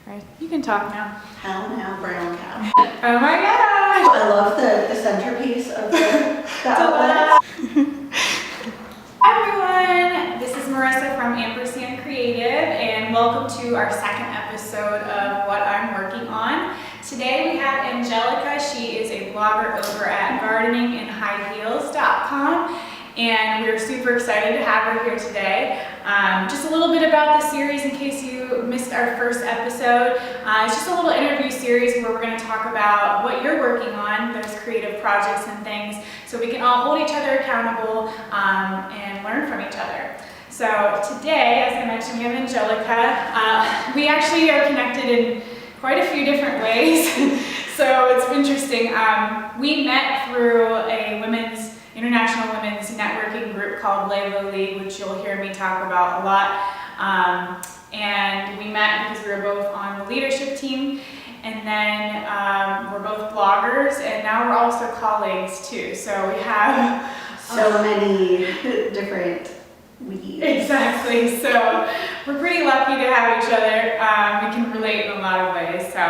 Right. You can talk now. Hell now, brown cow. Oh my gosh! I love the centerpiece of the outlet. Hi everyone! This is Marissa from Ampersand Creative, and welcome to our second episode of What I'm Working On. Today we have Angelica. She is a blogger over at gardeninginhighheels.com, and we're super excited to have her here today. Just a little bit about the series in case you missed our first episode. It's just a little interview series where we're going to talk about what you're working on, those creative projects and things, so we can all hold each other accountable and learn from each other. So today, as I mentioned, we have Angelica. We actually are connected in quite a few different ways, so it's interesting. We met through a international women's networking group called Levo League, which you'll hear me talk about a lot. And we met because we were both on the leadership team, and then we're both bloggers, and now we're also colleagues too. So we have so many different weeds. Exactly. So we're pretty lucky to have each other. We can relate in a lot of ways. So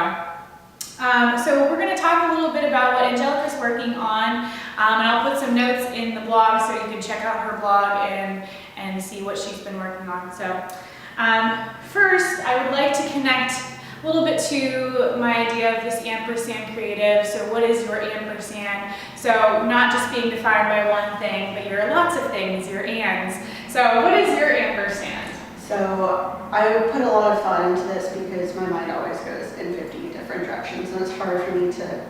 we're going to talk a little bit about what Angelica's working on, and I'll put some notes in the blog so you can check out her blog and see what she's been working on. So first, I would like to connect a little bit to my idea of this ampersand creative. So what is your ampersand? So not just being defined by one thing, but you're lots of things, your ands. So what is your ampersand? So I put a lot of thought into this because my mind always goes in 50 different directions, and it's hard for me to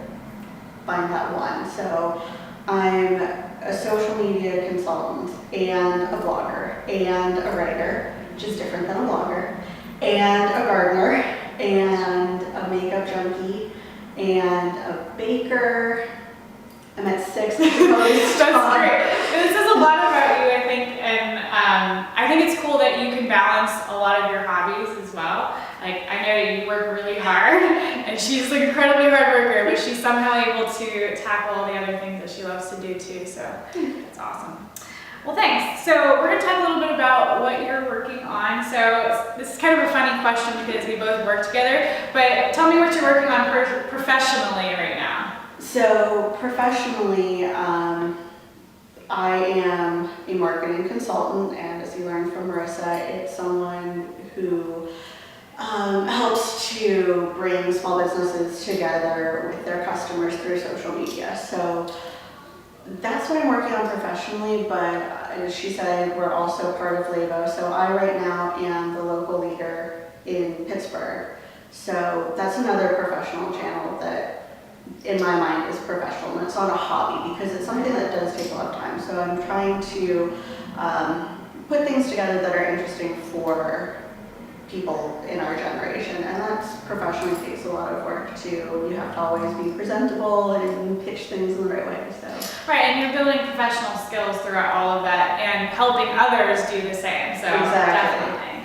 find that one. So I'm a social media consultant and a blogger and a writer, which is different than a blogger, and a gardener and a makeup junkie and a baker. I'm at 6. That's great. This says a lot about you, I think, and I think it's cool that you can balance a lot of your hobbies as well. Like, I know you work really hard, and she's an incredibly hard worker, but she's somehow able to tackle all the other things that she loves to do too, so it's awesome. Well, thanks. So we're going to talk a little bit about what you're working on. So this is kind of a funny question because we both work together, but tell me what you're working on professionally right now. So professionally, I am a marketing consultant, and as you learned from Marissa, it's someone who helps to bring small businesses together with their customers through social media. So that's what I'm working on professionally, but as she said, we're also part of Levo. So I right now am the local leader in Pittsburgh. So that's another professional channel that in my mind is professional, and it's not a hobby because it's something that does take a lot of time. So I'm trying to put things together that are interesting for people in our generation, and that's professionally takes a lot of work too. You have to always be presentable and pitch things in the right way. So right, and you're building professional skills throughout all of that and helping others do the same. So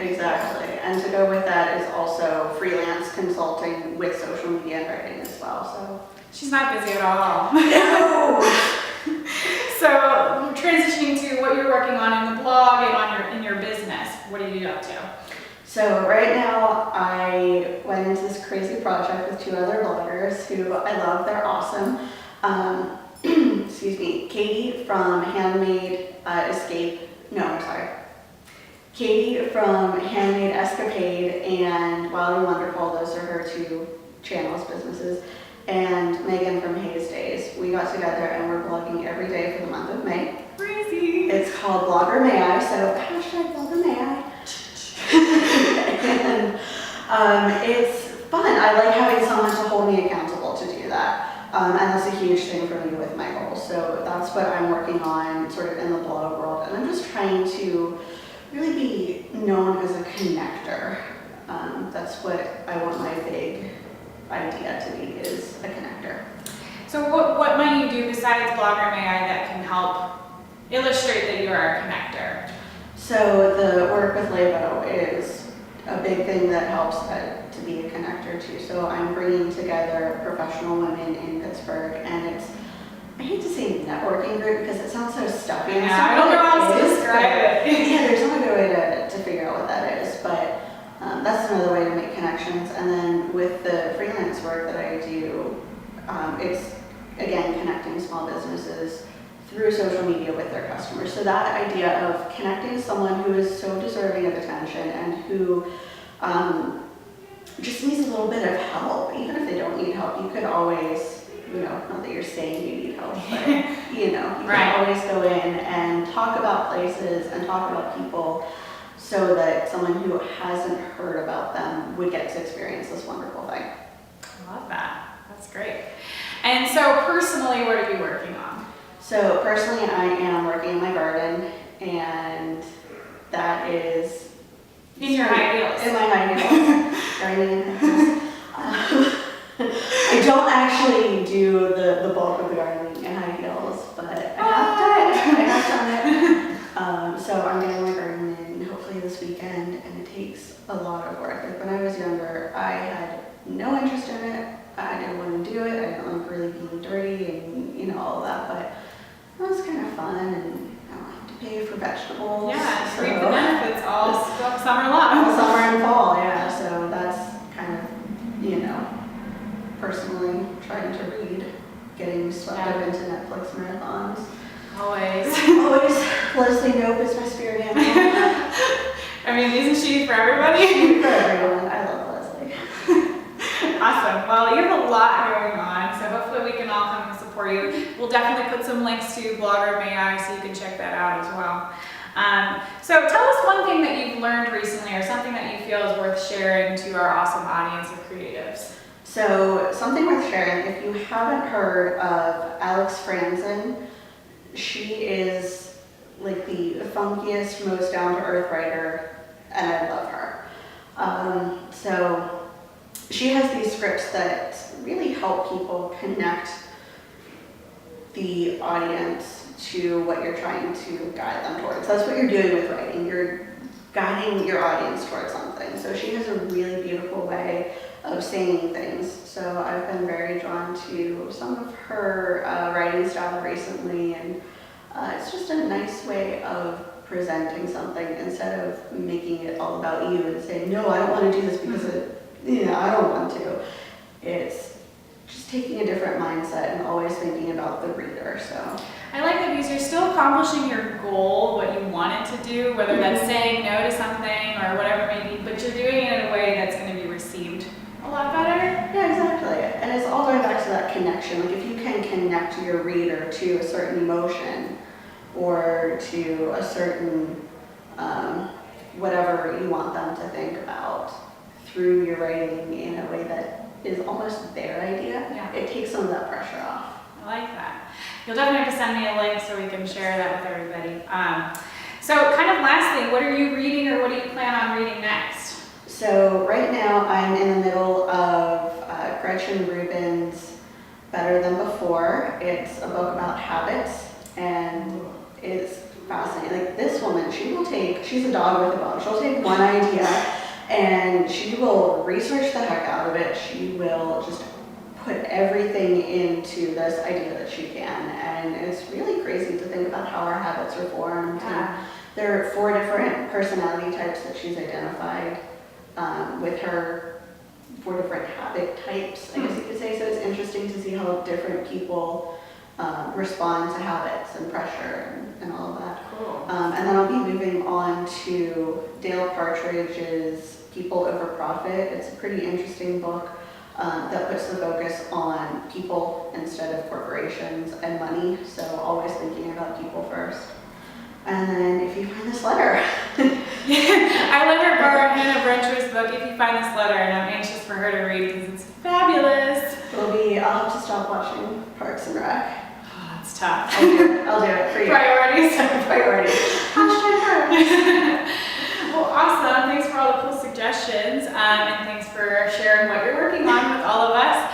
Exactly. And to go with that is also freelance consulting with social media and writing as well. So she's not busy at all. No. So transitioning to what you're working on in the blog and in your business, what are you up to? So right now I went into this crazy project with 2 other bloggers who I love. They're awesome. Excuse me, Katie from Katie from Handmade Escapade and Wild and Wonderful, those are her 2 channels, businesses, and Megan from Haze Days. We got together and we're blogging every day for the month of May. Crazy! It's called Blogger May I, so hashtag Blogger May I. And it's fun. I like having someone to hold me accountable to do that. And that's a huge thing for me with my goals. So that's what I'm working on sort of in the blog world. And I'm just trying to really be known as a connector. That's what I want my big idea to be, is a connector. So what might you do besides Blogger May I that can help illustrate that you're a connector? So the work with Levo is a big thing that helps to be a connector too. So I'm bringing together professional women in Pittsburgh, and it's, I hate to say networking group because it sounds so stuffy. Yeah, I don't know how else to describe it. Yeah, there's not a good way to figure out what that is, but that's another way to make connections. And then with the freelance work that I do, it's, again, connecting small businesses through social media with their customers. So that idea of connecting someone who is so deserving of attention and who just needs a little bit of help, even if they don't need help, you could always, not that you're saying you need help, but you can always go in and talk about places and talk about people so that someone who hasn't heard about them would get to experience this wonderful thing. I love that. That's great. And so personally, what are you working on? So personally, I am working in my garden, and that is in your high heels. In my high heels. Gardening in high heels. I don't actually do the bulk of the gardening in high heels, but I have done it. So I'm getting my garden in hopefully this weekend, and it takes a lot of work. Like when I was younger, I had no interest in it. I didn't want to do it. I didn't like really being dirty and all of that, but it was kind of fun, and I don't have to pay for vegetables. Yeah, so reap the benefits all summer long. All summer and fall, yeah. So that's kind of, personally trying to read, getting swept up into Netflix marathons. Always. Leslie Knope is my spirit animal. I mean, isn't she for everybody? She's for everyone. I love Leslie. Awesome. Well, you have a lot going on, so hopefully we can all come and support you. We'll definitely put some links to Blogger May I, so you can check that out as well. So tell us one thing that you've learned recently, or something that you feel is worth sharing to our awesome audience of creatives. So something worth sharing, if you haven't heard of Alex Franzen, she is like the funkiest, most down-to-earth writer, and I love her. So she has these scripts that really help people connect the audience to what you're trying to guide them towards. That's what you're doing with writing. You're guiding your audience towards something. So she has a really beautiful way of saying things. So I've been very drawn to some of her writing style recently, and it's just a nice way of presenting something instead of making it all about you and saying, no, I don't want to do this because I don't want to. It's just taking a different mindset and always thinking about the reader. So I like that because you're still accomplishing your goal, what you wanted to do, whether that's saying no to something or whatever it may be, but you're doing it in a way that's going to be received a lot better. Yeah, exactly. And it's all going back to that connection. Like if you can connect your reader to a certain emotion or to a certain whatever you want them to think about through your writing in a way that is almost their idea, it takes some of that pressure off. I like that. You'll definitely have to send me a link so we can share that with everybody. So kind of lastly, what are you reading, or what do you plan on reading next? So right now I'm in the middle of Gretchen Rubin's Better Than Before. It's a book about habits, and it's fascinating. Like this woman, she's a dog with a bone. She'll take one idea and she will research the heck out of it. She will just put everything into this idea that she can. And it's really crazy to think about how our habits are formed. Yeah. And there are 4 different personality types that she's identified with her 4 different habit types, I guess you could say. So it's interesting to see how different people respond to habits and pressure and all of that. Cool. And then I'll be moving on to Dale Partridge's People Over Profit. It's a pretty interesting book that puts the focus on people instead of corporations and money. So always thinking about people first. And then if you find this letter. I let her borrow Hannah Brencher's book, If You Find This Letter, and I'm anxious for her to read because it's fabulous. I'll have to stop watching Parks and Rec. Oh, that's tough. I'll do it for you. Priorities. Priorities. Well, awesome. Thanks for all the cool suggestions, and thanks for sharing what you're working on with all of us.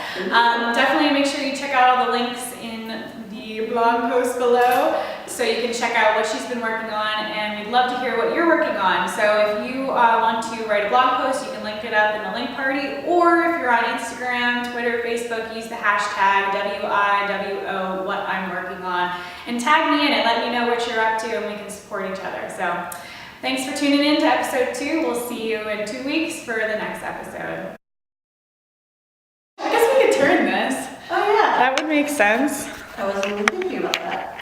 Definitely make sure you check out all the links in the blog post below so you can check out what she's been working on, and we'd love to hear what you're working on. So if you want to write a blog post, you can link it up in the link party, or if you're on Instagram, Twitter, Facebook, use the hashtag WIWO what I'm working on, and tag me in it. Let me know what you're up to, and we can support each other. So thanks for tuning in to episode 2. We'll see you in 2 weeks for the next episode. makes sense. I wasn't even thinking about that.